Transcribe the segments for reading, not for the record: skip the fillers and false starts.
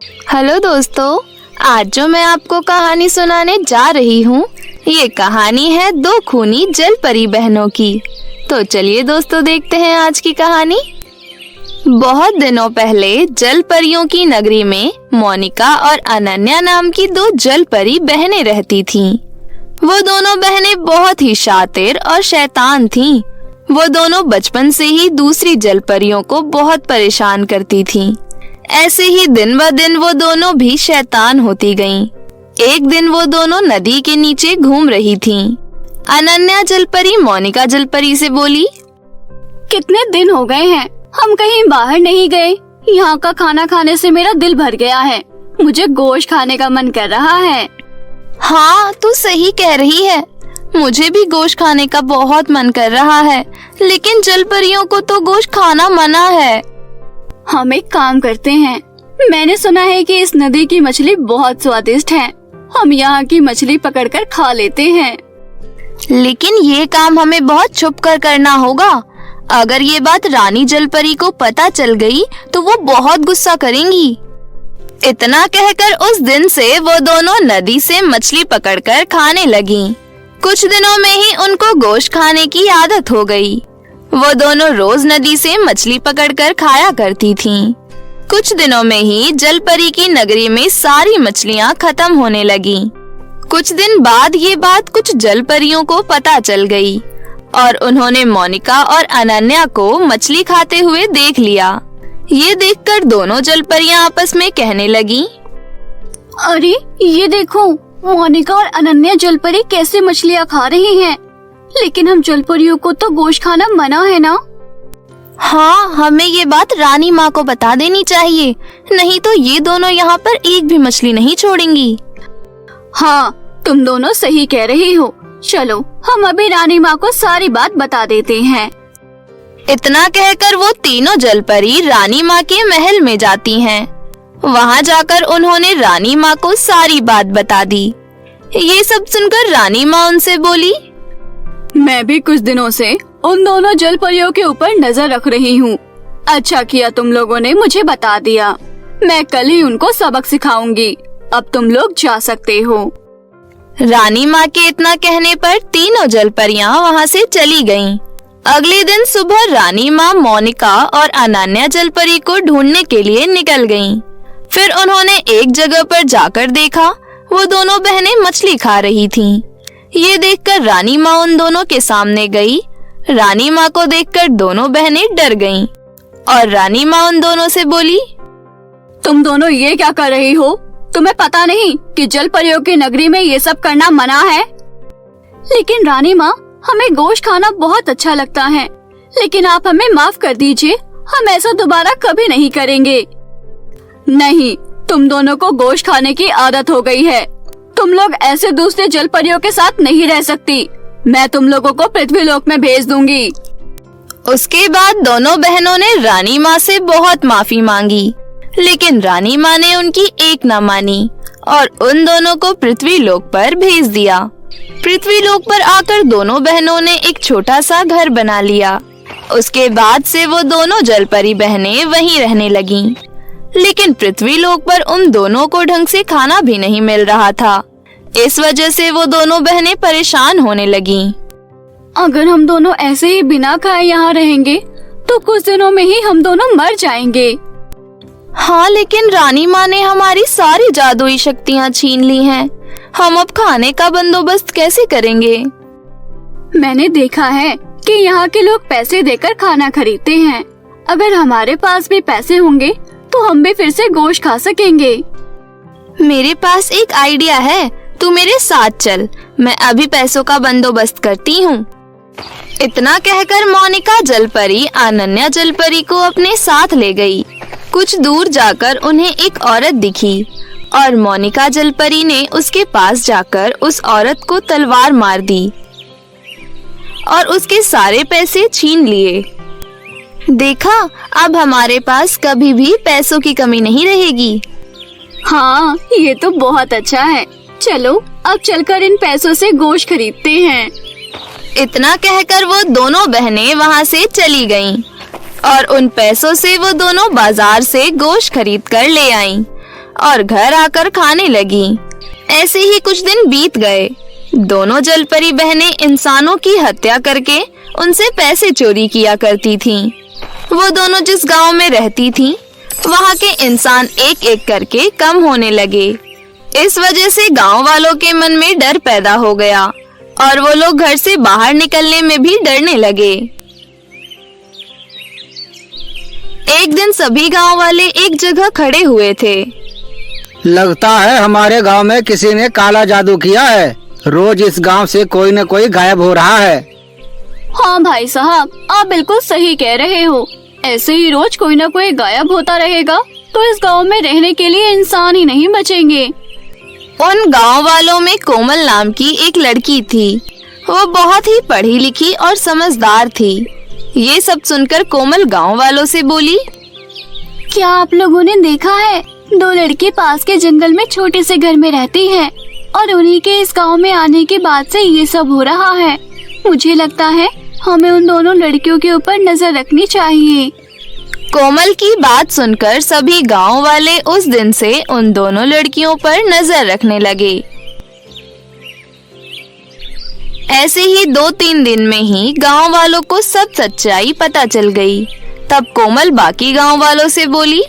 Hello दोस्तों, आज जो मैं आपको कहानी सुनाने जा रही हूँ, ये कहानी है दो खूनी जल परी बहनों की। तो चलिए दोस्तों, देखते हैं आज की कहानी। बहुत दिनों पहले जल परियों की नगरी में मोनिका और अनन्या नाम की दो जल परी बहनें रहती थीं। वो दोनों बहनें बहुत ही शातिर और शैतान थीं। वो दोनों बचपन से ही दूसरी जल परियों को बहुत परेशान करती थीं। ऐसे ही दिन ब दिन वो दोनों भी शैतान होती गईं। एक दिन वो दोनों नदी के नीचे घूम रही थीं। अनन्या जलपरी मोनिका जलपरी से बोली, कितने दिन हो गए हैं हम कहीं बाहर नहीं गए। यहाँ का खाना खाने से मेरा दिल भर गया है। मुझे गोश्त खाने का मन कर रहा है। हाँ, तू सही कह रही है। मुझे भी गोश्त खाने का बहुत मन कर रहा है, लेकिन जलपरियों को तो गोश्त खाना मना है। हम एक काम करते हैं। मैंने सुना है कि इस नदी की मछली बहुत स्वादिष्ट है। हम यहाँ की मछली पकड़कर खा लेते हैं। लेकिन ये काम हमें बहुत छुप कर करना होगा। अगर ये बात रानी जलपरी को पता चल गई तो वो बहुत गुस्सा करेंगी। इतना कहकर उस दिन से वो दोनों नदी से मछली पकड़कर खाने लगीं। कुछ दिनों में ही उनको गोश्त खाने की आदत हो गई। वो दोनों रोज नदी से मछली पकड़कर खाया करती थीं। कुछ दिनों में ही जलपरी की नगरी में सारी मछलियां खत्म होने लगीं। कुछ दिन बाद ये बात कुछ जलपरियों को पता चल गई और उन्होंने मोनिका और अनन्या को मछली खाते हुए देख लिया। ये देखकर दोनों जलपरियां आपस में कहने लगीं, अरे ये देखो, मोनिका और अनन्या जलपरी कैसे मछलियाँ खा रही हैं। लेकिन हम जलपरियों को तो गोश्त खाना मना है ना। हाँ, हमें ये बात रानी माँ को बता देनी चाहिए, नहीं तो ये दोनों यहाँ पर एक भी मछली नहीं छोड़ेंगी। हाँ, तुम दोनों सही कह रही हो। चलो हम अभी रानी माँ को सारी बात बता देते हैं। इतना कहकर वो तीनों जलपरी रानी माँ के महल में जाती हैं। वहाँ जाकर उन्होंने रानी माँ को सारी बात बता दी। ये सब सुनकर रानी माँ उनसे बोली, मैं भी कुछ दिनों से उन दोनों जलपरियों के ऊपर नजर रख रही हूँ। अच्छा किया तुम लोगों ने मुझे बता दिया। मैं कल ही उनको सबक सिखाऊंगी। अब तुम लोग जा सकते हो। रानी माँ के इतना कहने पर तीनों जलपरियां वहाँ से चली गईं। अगले दिन सुबह रानी माँ मोनिका और अनन्या जलपरी को ढूंढने के लिए निकल गईं। फिर उन्होंने एक जगह पर जाकर देखा, वो दोनों बहनें मछली खा रही थीं। ये देखकर रानी माँ उन दोनों के सामने गई। रानी माँ को देखकर दोनों बहनें डर गईं और रानी माँ उन दोनों से बोली, तुम दोनों ये क्या कर रही हो? तुम्हें पता नहीं कि जलपरियों की नगरी में ये सब करना मना है? लेकिन रानी माँ, हमें गोश्त खाना बहुत अच्छा लगता है, लेकिन आप हमें माफ कर दीजिए। हम ऐसा दोबारा कभी नहीं करेंगे। नहीं, तुम दोनों को गोश्त खाने की आदत हो गई है। तुम लोग ऐसे दूसरे जलपरियों के साथ नहीं रह सकती। मैं तुम लोगों को पृथ्वीलोक में भेज दूंगी। उसके बाद दोनों बहनों ने रानी माँ से बहुत माफी मांगी, लेकिन रानी माँ ने उनकी एक न मानी और उन दोनों को पृथ्वीलोक पर भेज दिया। पृथ्वीलोक पर आकर दोनों बहनों ने एक छोटा सा घर बना लिया। उसके बाद से वो दोनों जलपरी बहनें वहीं रहने लगीं। लेकिन पृथ्वीलोक पर उन दोनों को ढंग से खाना भी नहीं मिल रहा था। इस वजह से वो दोनों बहनें परेशान होने लगीं। अगर हम दोनों ऐसे ही बिना खाए यहाँ रहेंगे तो कुछ दिनों में ही हम दोनों मर जाएंगे। हाँ, लेकिन रानी माँ ने हमारी सारी जादुई शक्तियाँ छीन ली हैं। हम अब खाने का बंदोबस्त कैसे करेंगे? मैंने देखा है कि यहाँ के लोग पैसे देकर खाना खरीदते हैं। अगर हमारे पास भी पैसे होंगे तो हम भी फिर से गोश्त खा सकेंगे। मेरे पास एक आइडिया है, तू मेरे साथ चल। मैं अभी पैसों का बंदोबस्त करती हूँ। इतना कहकर मोनिका जलपरी अनन्या जलपरी को अपने साथ ले गई। कुछ दूर जाकर उन्हें एक औरत दिखी और मोनिका जलपरी ने उसके पास जाकर उस औरत को तलवार मार दी और उसके सारे पैसे छीन लिए। देखा, अब हमारे पास कभी भी पैसों की कमी नहीं रहेगी। हाँ, ये तो बहुत अच्छा है। चलो अब चलकर इन पैसों से गोश्त खरीदते हैं। इतना कहकर वो दोनों बहनें वहाँ से चली गईं और उन पैसों से वो दोनों बाजार से गोश्त खरीद कर ले आईं। और घर आकर खाने लगी। ऐसे ही कुछ दिन बीत गए। दोनों जलपरी बहनें इंसानों की हत्या करके उनसे पैसे चोरी किया करती थीं। वो दोनों जिस गांव में रहती थीं, वहाँ के इंसान एक एक करके कम होने लगे। इस वजह से गांव वालों के मन में डर पैदा हो गया और वो लोग घर से बाहर निकलने में भी डरने लगे। एक दिन सभी गांव वाले एक जगह खड़े हुए थे। लगता है हमारे गांव में किसी ने काला जादू किया है। रोज इस गांव से कोई न कोई गायब हो रहा है। हाँ भाई साहब, आप बिल्कुल सही कह रहे हो। ऐसे ही रोज कोई न कोई गायब होता रहेगा तो इस गांव में रहने के लिए इंसान ही नहीं बचेंगे। उन गांव वालों में कोमल नाम की एक लड़की थी। वो बहुत ही पढ़ी लिखी और समझदार थी। ये सब सुनकर कोमल गांव वालों से बोली, क्या आप लोगों ने देखा है, 2 लड़की पास के जंगल में छोटे से घर में रहती हैं और उन्हीं के इस गांव में आने के बाद से ये सब हो रहा है। मुझे लगता है हमें उन दोनों लड़कियों के ऊपर नजर रखनी चाहिए। कोमल की बात सुनकर सभी गांव वाले उस दिन से उन दोनों लड़कियों पर नजर रखने लगे। ऐसे ही 2-3 दिन में ही गांव वालों को सब सच्चाई पता चल गई। तब कोमल बाकी गांव वालों से बोली,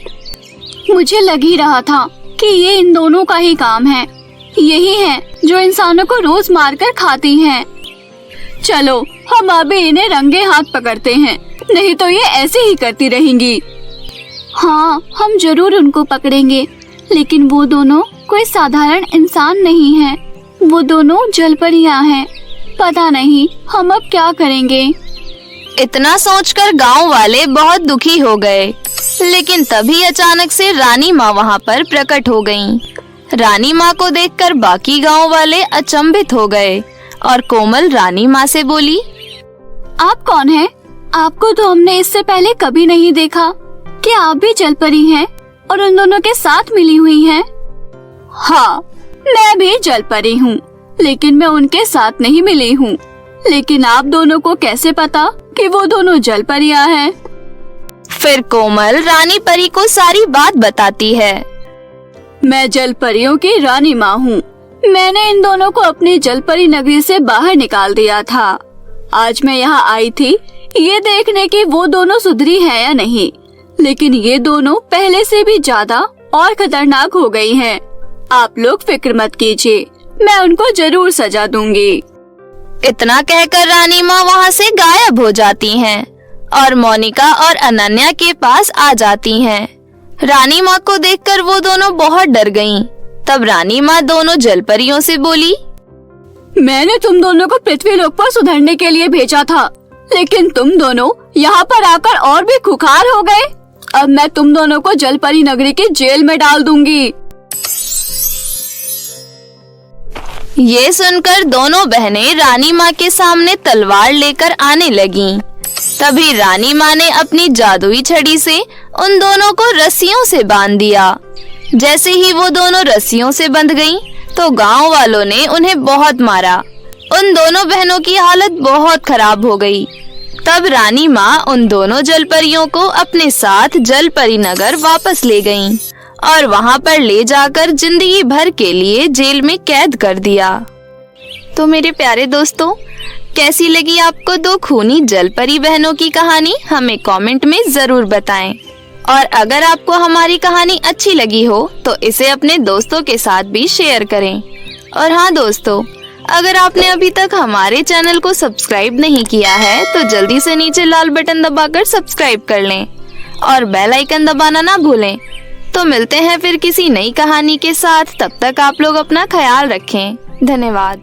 मुझे लग ही रहा था कि ये इन दोनों का ही काम है। यही है जो इंसानों को रोज मारकर खाती हैं। चलो हम अभी इन्हें रंगे हाथ पकड़ते हैं, नहीं तो ये ऐसे ही करती रहेंगी। हाँ, हम जरूर उनको पकड़ेंगे, लेकिन वो दोनों कोई साधारण इंसान नहीं है। वो दोनों जलपरियां हैं। पता नहीं हम अब क्या करेंगे। इतना सोचकर गांव वाले बहुत दुखी हो गए। लेकिन तभी अचानक से रानी माँ वहाँ पर प्रकट हो गईं। रानी माँ को देखकर बाकी गांव वाले अचंभित हो गए और कोमल रानी माँ से बोली, आप कौन हैं? आपको तो हमने इससे पहले कभी नहीं देखा। क्या आप भी जलपरी हैं और उन दोनों के साथ मिली हुई हैं? हाँ, मैं भी जलपरी हूँ, लेकिन मैं उनके साथ नहीं मिली हूँ। लेकिन आप दोनों को कैसे पता कि वो दोनों जलपरियां हैं? फिर कोमल रानी परी को सारी बात बताती है। मैं जलपरियों की रानी माँ हूँ। मैंने इन दोनों को अपनी जलपरी नगरी से बाहर निकाल दिया था। आज मैं यहाँ आई थी ये देखने की वो दोनों सुधरी है या नहीं, लेकिन ये दोनों पहले से भी ज्यादा और खतरनाक हो गई हैं। आप लोग फिक्र मत कीजिए, मैं उनको जरूर सजा दूंगी। इतना कहकर रानी माँ वहाँ से गायब हो जाती हैं और मोनिका और अनन्या के पास आ जाती हैं। रानी माँ को देखकर वो दोनों बहुत डर गईं। तब रानी माँ दोनों जलपरियों से बोली, मैंने तुम दोनों को पृथ्वी लोक पर सुधरने के लिए भेजा था, लेकिन तुम दोनों यहाँ पर आकर और भी खुखार हो गए। अब मैं तुम दोनों को जलपरी नगरी की जेल में डाल दूंगी। ये सुनकर दोनों बहनें रानी माँ के सामने तलवार लेकर आने लगीं। तभी रानी माँ ने अपनी जादुई छड़ी से उन दोनों को रस्सियों से बांध दिया। जैसे ही वो दोनों रस्सियों से बंध गईं, तो गांव वालों ने उन्हें बहुत मारा। उन दोनों बहनों की हालत बहुत खराब हो गई। तब रानी माँ उन दोनों जलपरियों को अपने साथ जलपरी नगर वापस ले गईं और वहाँ पर ले जाकर जिंदगी भर के लिए जेल में कैद कर दिया। तो मेरे प्यारे दोस्तों, कैसी लगी आपको 2 खूनी जलपरी बहनों की कहानी? हमें कमेंट में जरूर बताएं। और अगर आपको हमारी कहानी अच्छी लगी हो तो इसे अपने दोस्तों के साथ भी शेयर करें। और हाँ दोस्तों, अगर आपने अभी तक हमारे चैनल को सब्सक्राइब नहीं किया है तो जल्दी से नीचे लाल बटन दबाकर सब्सक्राइब कर लें और बेल आइकन दबाना ना भूलें। तो मिलते हैं फिर किसी नई कहानी के साथ। तब तक आप लोग अपना ख्याल रखें। धन्यवाद।